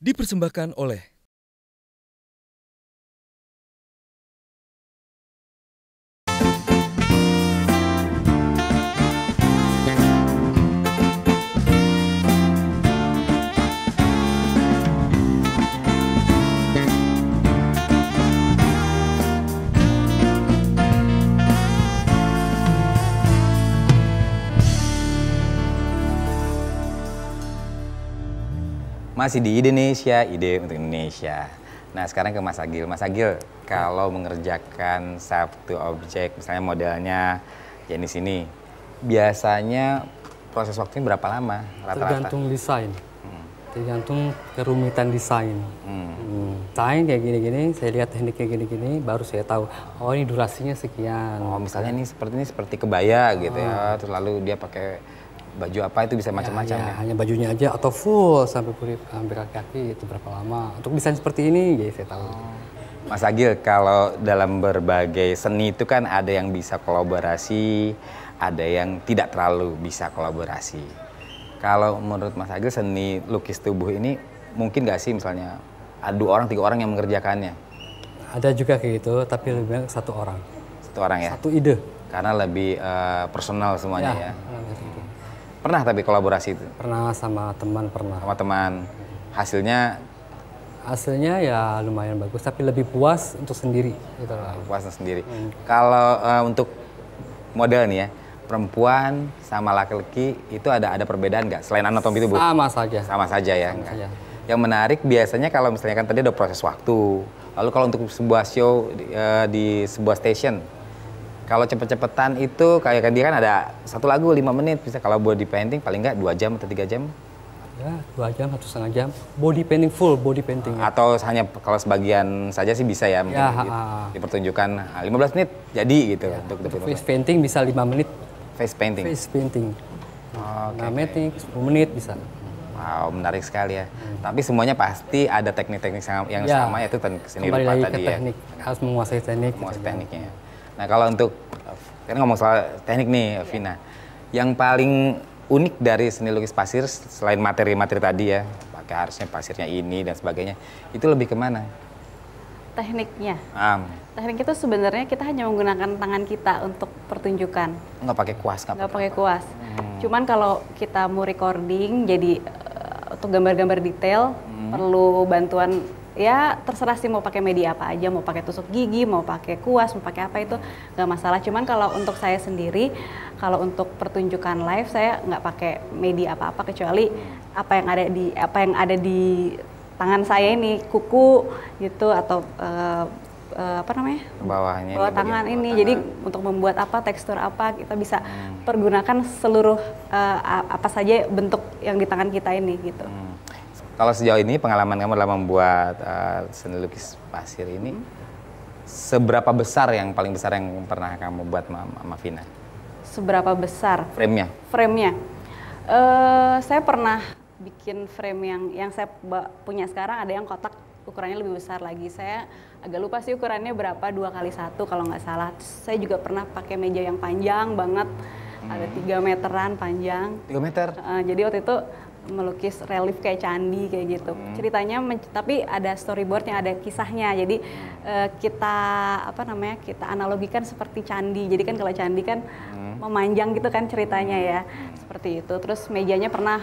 dipersembahkan oleh masih di Indonesia, ide untuk Indonesia. Nah sekarang ke Mas Agil. Mas Agil, kalau mengerjakan satu objek, misalnya modelnya jenis ini, biasanya proses waktunya berapa lama rata-rata? Tergantung desain, tergantung kerumitan desain. Desain kayak gini-gini, saya lihat tekniknya gini-gini, baru saya tahu, oh ini durasinya sekian. Oh misalnya ini seperti kebaya gitu ya, terus lalu dia pakai baju apa itu bisa macam-macam ya? Hanya bajunya aja atau full sampai kulit hampir kaki itu berapa lama. Untuk desain seperti ini, jadi saya tahu. Mas Agil, kalau dalam berbagai seni itu kan ada yang bisa kolaborasi, ada yang tidak terlalu bisa kolaborasi. Kalau menurut Mas Agil seni lukis tubuh ini mungkin nggak sih misalnya ada 2 orang, 3 orang yang mengerjakannya? Ada juga kayak gitu, tapi lebih banyak 1 orang. 1 orang ya? 1 ide. Karena lebih personal semuanya ya? Gitu. Pernah tapi kolaborasi itu? Pernah sama teman, pernah. Sama teman. Hasilnya? Hasilnya ya lumayan bagus, tapi lebih puas untuk sendiri. Gitu lah. Puas sendiri. Kalau untuk model nih ya, perempuan sama laki-laki itu ada perbedaan nggak? Selain anatomi itu Bu? Sama saja. Sama saja ya? Sama saja. Yang menarik biasanya kalau misalnya kan tadi ada proses waktu. Lalu kalau untuk sebuah show di sebuah station, kalau cepet-cepetan itu kayak dia kan ada 1 lagu 5 menit, bisa kalau body painting paling nggak 2 jam atau 3 jam? Ya 2 jam, 1,5 jam. Body painting, full body painting. Atau hanya kalau sebagian saja sih bisa ya, mungkin gitu. Dipertunjukkan 15 menit jadi gitu. Untuk face painting bisa 5 menit. Face painting? Face painting. 5 menit, 10 menit bisa. Wow, menarik sekali ya. Tapi semuanya pasti ada teknik-teknik yang sama, yaitu teknik seni rupa tadi ya. Teknik, harus menguasai teknik. Menguasai tekniknya. Nah kalau untuk, kan ngomong soal teknik nih Vina, yang paling unik dari seni lukis pasir selain materi-materi tadi ya, pakai harusnya pasirnya ini dan sebagainya, itu lebih kemana? Tekniknya? Teknik itu sebenarnya kita hanya menggunakan tangan kita untuk pertunjukan. Nggak pakai kuas? Nggak pakai kuas. Cuman kalau kita mau recording, jadi untuk gambar-gambar detail, perlu bantuan. Ya terserah sih mau pakai media apa aja, mau pakai tusuk gigi, mau pakai kuas, mau pakai apa itu nggak masalah. Cuman kalau untuk saya sendiri, kalau untuk pertunjukan live saya nggak pakai media apa-apa kecuali apa yang ada di tangan saya ini, kuku gitu atau apa namanya? Bawah tangan ini. Jadi untuk membuat apa, tekstur apa kita bisa pergunakan seluruh apa saja bentuk yang di tangan kita ini gitu. Kalau sejauh ini pengalaman kamu dalam membuat seni lukis pasir ini, seberapa besar yang paling besar yang pernah kamu buat sama Vina? Seberapa besar? Frame-nya? Frame-nya? Saya pernah bikin frame yang saya punya sekarang, ada yang kotak ukurannya lebih besar lagi. Saya agak lupa sih ukurannya berapa, 2x1 kalau nggak salah. Saya juga pernah pakai meja yang panjang banget, ada 3 meteran panjang. 3 meter? Jadi waktu itu melukis relief kayak candi kayak gitu. Ceritanya tapi ada storyboardnya, ada kisahnya. Jadi kita kita analogikan seperti candi. Jadi kan kalau candi kan memanjang gitu kan ceritanya ya. Seperti itu. Terus mejanya pernah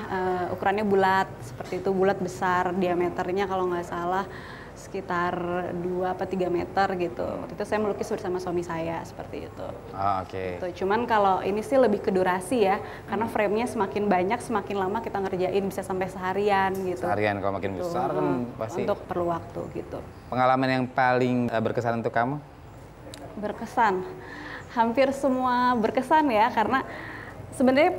ukurannya bulat, seperti itu, bulat besar, diameternya kalau nggak salah sekitar 2-3 meter gitu. Waktu itu saya melukis bersama suami saya seperti itu. Oke. Gitu. Cuman kalau ini sih lebih ke durasi ya, karena frame-nya semakin banyak, semakin lama kita ngerjain, bisa sampai seharian gitu. Seharian, kalau makin besar kan pasti. Untuk perlu waktu gitu. Pengalaman yang paling berkesan untuk kamu? Berkesan, hampir semua berkesan ya, karena sebenarnya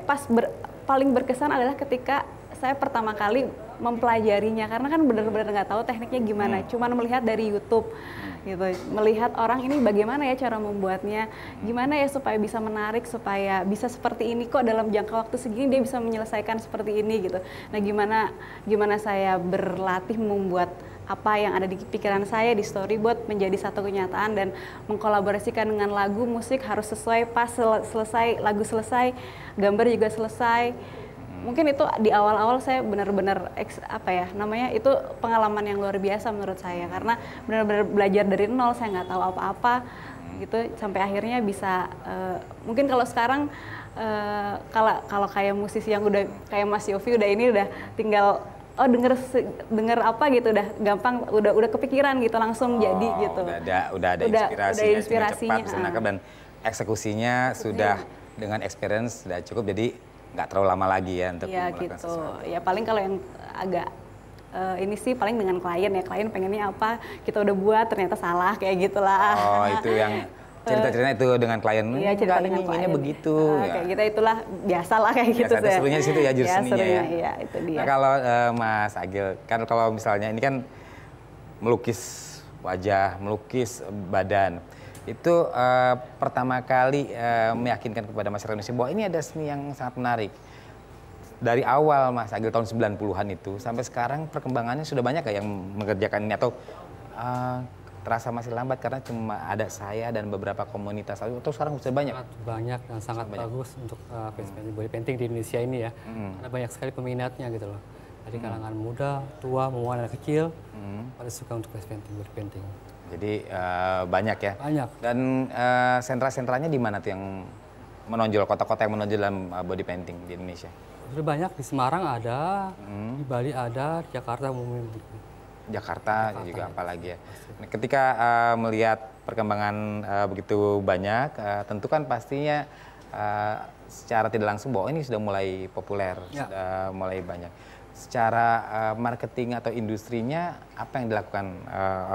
paling berkesan adalah ketika saya pertama kali mempelajarinya, karena kan benar-benar nggak tahu tekniknya gimana, cuman melihat dari YouTube gitu, melihat orang ini bagaimana ya cara membuatnya, gimana ya supaya bisa menarik, supaya bisa seperti ini kok dalam jangka waktu segini dia bisa menyelesaikan seperti ini gitu. Nah gimana saya berlatih membuat apa yang ada di pikiran saya di storyboard menjadi satu kenyataan dan mengkolaborasikan dengan lagu, musik harus sesuai, pas selesai lagu selesai, gambar juga selesai. mungkin itu di awal-awal saya benar-benar apa ya namanya, itu pengalaman yang luar biasa menurut saya, karena benar-benar belajar dari nol, saya nggak tahu apa-apa gitu, sampai akhirnya bisa mungkin kalau sekarang kalau kayak musisi yang udah kayak Mas Yofi udah ini udah tinggal denger apa gitu, udah gampang, udah kepikiran gitu, langsung jadi gitu. Udah ada inspirasinya, cepat, bisa menangkap, dan eksekusinya sudah dengan experience sudah cukup, jadi nggak terlalu lama lagi ya untuk melakukan gitu. sesuatu. Ya paling kalau yang agak ini sih paling dengan klien ya, klien pengennya apa kita udah buat ternyata salah kayak gitulah. Oh itu yang cerita-ceritanya itu dengan klien. Iya, cerita dengan klien. Ini begitu. Ya. Kayak kita itulah biasalah kayak gitu. Biasa, serunya di situ ya, jurus seninya ya. Iya, itu dia. Nah kalau Mas Agil, kan kalau misalnya ini kan melukis wajah, melukis badan, itu pertama kali meyakinkan kepada masyarakat Indonesia bahwa ini ada seni yang sangat menarik. Dari awal Mas Agil tahun 90-an itu sampai sekarang perkembangannya sudah banyak ya yang mengerjakan ini, atau terasa masih lambat karena cuma ada saya dan beberapa komunitas, atau sekarang sudah banyak? Banyak dan sangat bagus untuk body painting di Indonesia ini ya. Karena banyak sekali peminatnya gitu loh. Dari kalangan muda, tua, maupun anak kecil, pada suka untuk body painting. Jadi banyak ya? Banyak. Dan sentra-sentranya di mana tuh yang menonjol, kota-kota yang menonjol dalam body painting di Indonesia? Sudah banyak, di Semarang ada, di Bali ada, di Jakarta umumnya. Jakarta juga apalagi ya. Nah, ketika melihat perkembangan begitu banyak, tentu kan pastinya secara tidak langsung bahwa ini sudah mulai populer, sudah mulai banyak. Secara marketing atau industrinya, apa yang dilakukan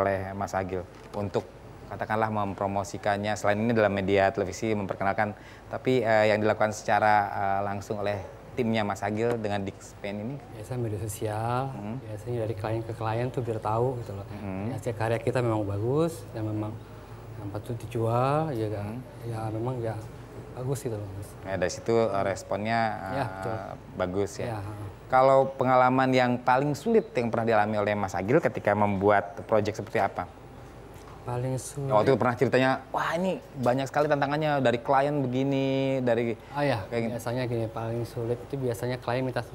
oleh Mas Agil untuk katakanlah mempromosikannya, selain ini dalam media televisi memperkenalkan, tapi yang dilakukan secara langsung oleh timnya Mas Agil dengan Dixpain ini? Biasanya media sosial, biasanya dari klien ke klien tuh biar tahu gitu loh. Hasil karya kita memang bagus dan memang yang patut dijual, ya memang ya bagus gitu loh. Ya, dari situ responnya bagus ya. Ya. Kalau pengalaman yang paling sulit yang pernah dialami oleh Mas Agil ketika membuat proyek seperti apa? Paling sulit. Waktu itu pernah ceritanya, wah ini banyak sekali tantangannya dari klien begini, dari kayak biasanya gini, paling sulit itu biasanya klien minta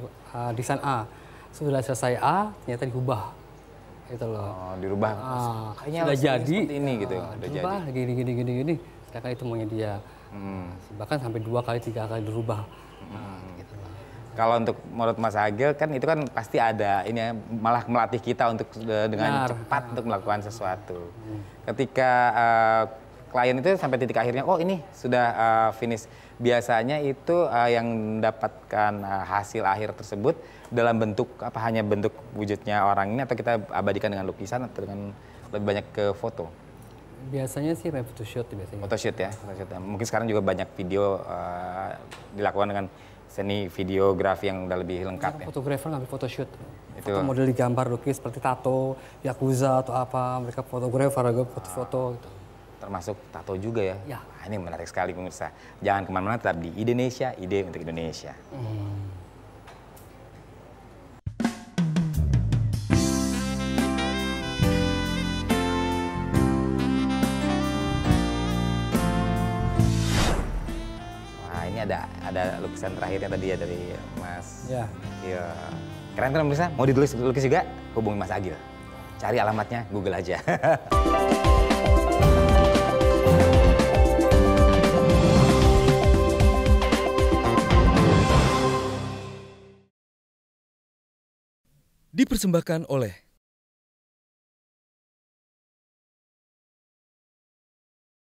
desain A, sudah selesai A, ternyata diubah, gitu loh. Oh, dirubah. Kayaknya sudah jadi, ini gitu, udah dirubah, jadi. Gini, sedangkan itu maunya dia. Bahkan sampai 2 kali, 3 kali dirubah. Gitu loh. Kalau untuk menurut Mas Agil kan itu kan pasti ada ini ya, malah melatih kita untuk dengan cepat untuk melakukan sesuatu. Ketika klien itu sampai titik akhirnya, oh ini sudah finish. Biasanya itu yang mendapatkan hasil akhir tersebut dalam bentuk apa, hanya bentuk wujudnya orang ini, atau kita abadikan dengan lukisan atau dengan lebih banyak ke foto? Biasanya sih photoshoot biasanya. Photoshoot ya. Mungkin sekarang juga banyak video dilakukan dengan seni videografi yang udah lebih lengkap ya. Fotografer ngambil photoshoot. Itu. Foto model digambar, lukis seperti tato, yakuza atau apa, mereka fotografer juga foto-foto gitu. Termasuk tato juga ya? Ya. Nah, ini menarik sekali pemirsa. Jangan kemana-mana, tetap di Indonesia, ide untuk Indonesia. Ada lukisan terakhirnya tadi ya dari Mas. Ya. Iya. Keren kan pemirsa? Mau ditulis lukis juga? Hubungi Mas Agil. Cari alamatnya, Google aja. Dipersembahkan oleh